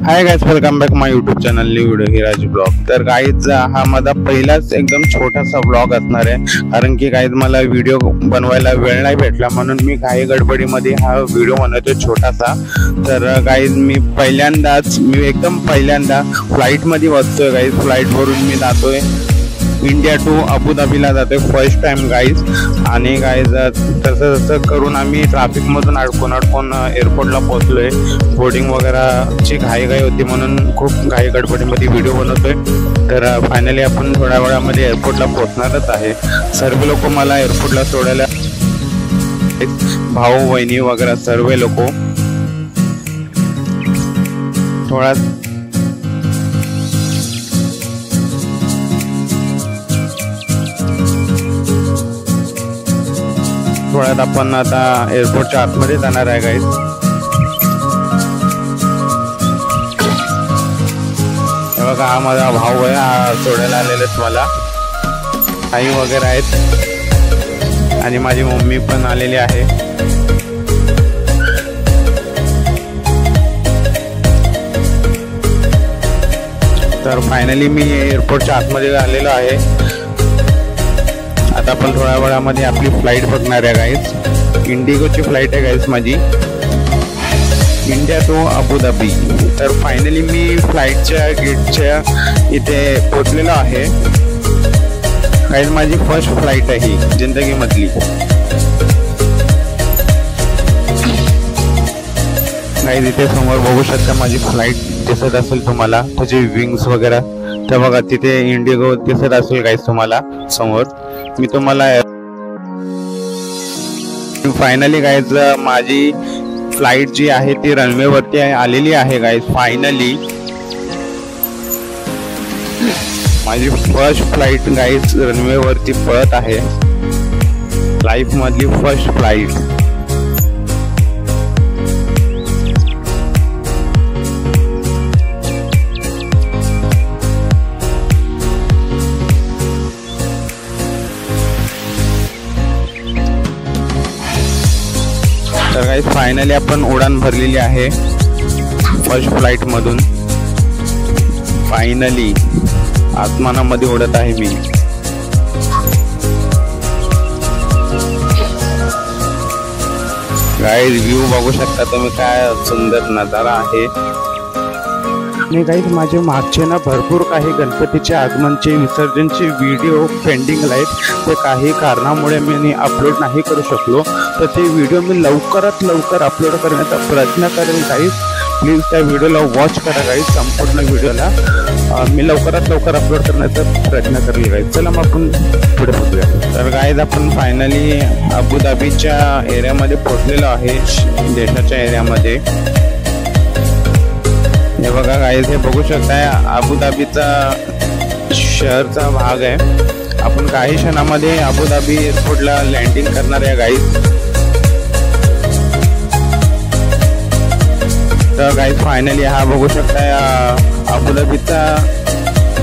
Hi guys, welcome back माय YouTube channel video हिराज blog. तर guys हा माझा पहिलाच एकदम छोटासा ब्लॉग असणार आहे, कारण की गाइस मला व्हिडिओ बनवायला वेळ नाही भेटला, म्हणून मी काही गडबडीमध्ये हा व्हिडिओ बनवतोय छोटासा। तर गाइस मी एकदम पहिल्यांदा फ्लाईटमध्ये बसतोय गाइस। फ्लाईटवरून मी जातोय इंडिया टू अबुधाबीला जातोय फर्स्ट टाइम गाइस। आणि गाइस तसं करून आम्ही ट्रॅफिकमधून अडकून एअरपोर्टला पोहोचलोय। बोर्डिंग वगैरेची घाई होती, म्हणून खूप घाई गडबडीमध्ये व्हिडिओ बनवतोय। तर फायनली आपण थोड्या वेळामध्ये एअरपोर्टला पोहोचणारच आहे। सर्व लोक मला एअरपोर्टला सोडायला, भाऊ बहिणी वगैरे सर्व लोक थोड्यात आपण आता एअरपोर्टच्या आतमध्ये जाणार आहे गाइस। हे बघा, हा माझा भाऊ आहे, हा सोडायला आलेलेच मला। आई वगैरे आहेत आणि माझी मम्मी पण आलेली आहे। तर फायनली मी एअरपोर्टच्या आतमध्ये आलेलो आहे। आता आपण थोड्या वेळामध्ये आपली फ्लाईट बघणार आहे गाइस। इंडिगोची फ्लाईट आहे गाइस माझी, इंडिया टू अबुधाबी। तर फायनली मी फ्लाईटच्या गेटच्या इथे पोहोचलेलो आहे गाइस। माझी फर्स्ट फ्लाईट आहे ही जिंदगीमधली गाइस। इथे समोर बघू शकता माझी फ्लाईट दिसत असेल तुम्हाला, त्याचे विंग्स वगैरे। तर बघा तिथे इंडिगो दिसत असेल गाइस तुम्हाला समोर। मी तुम्हाला फायनली गाइस माझी फ्लाईट जी आहे ती रनवेवरती आलेली आहे गाइस। फायनली माझी फर्स्ट फ्लाईट गाइस रनवेवरती पळत आहे, लाईफ मधली फर्स्ट फ्लाईट। तर गाइस फायनली आपण उडान भरलेली आहे फर्स्ट फ्लाईट मधून। फायनली आसमानामध्ये उडत आहे मी। गाइस व्ह्यू बघू शकता तुम्ही, काय सुंदर नजारा आहे। आणि गाइस माझे मागचे ना भरपूर काही गणपतीचे आगमनचे विसर्जनचे व्हिडिओ पेंडिंग आहेत। ते काही कारणामुळे मी अपलोड नाही करू शकलो, तर ते व्हिडिओ मी लवकरात लवकर अपलोड करण्याचा प्रयत्न करेन गाइस। प्लीज त्या व्हिडिओला वॉच करा गाइस, संपूर्ण व्हिडिओला मी लवकरात लवकर अपलोड करण्याचा प्रयत्न करेल गाइस। चला मग आपण पुढे बघूया। तर गाइस आपण फायनली अबुधाबीच्या एरियामध्ये पोहोचलेलो आहे, देशाच्या एरियामध्ये। हे बघा गाइस, हे बघू शकताय अबुधाबीचा शहरचा भाग आहे। आपण काही क्षणामध्ये अबुधाबी एअरपोर्टला लँडिंग करणार आहे गाइस। तर गाइस फायनली हा बघू शकताय अबुधाबीचा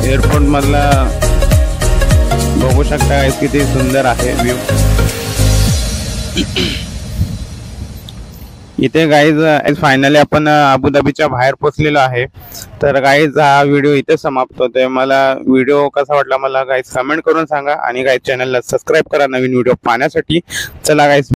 एअरपोर्ट मधला बघू शकता गाइस, किती सुंदर आहे व्ह्यू। इथे गाइस फायनली आपण अबुधाबीच्या बाहेर पोहोचलेलो आहे। तर गाइस हा व्हिडिओ इथे समाप्त होतोय। मला व्हिडिओ कसा वाटला मला गाइस कमेंट करून सांगा, आणि गाइस चॅनलला सबस्क्राईब करा नवीन व्हिडिओ पाहण्यासाठी। चला गाइस।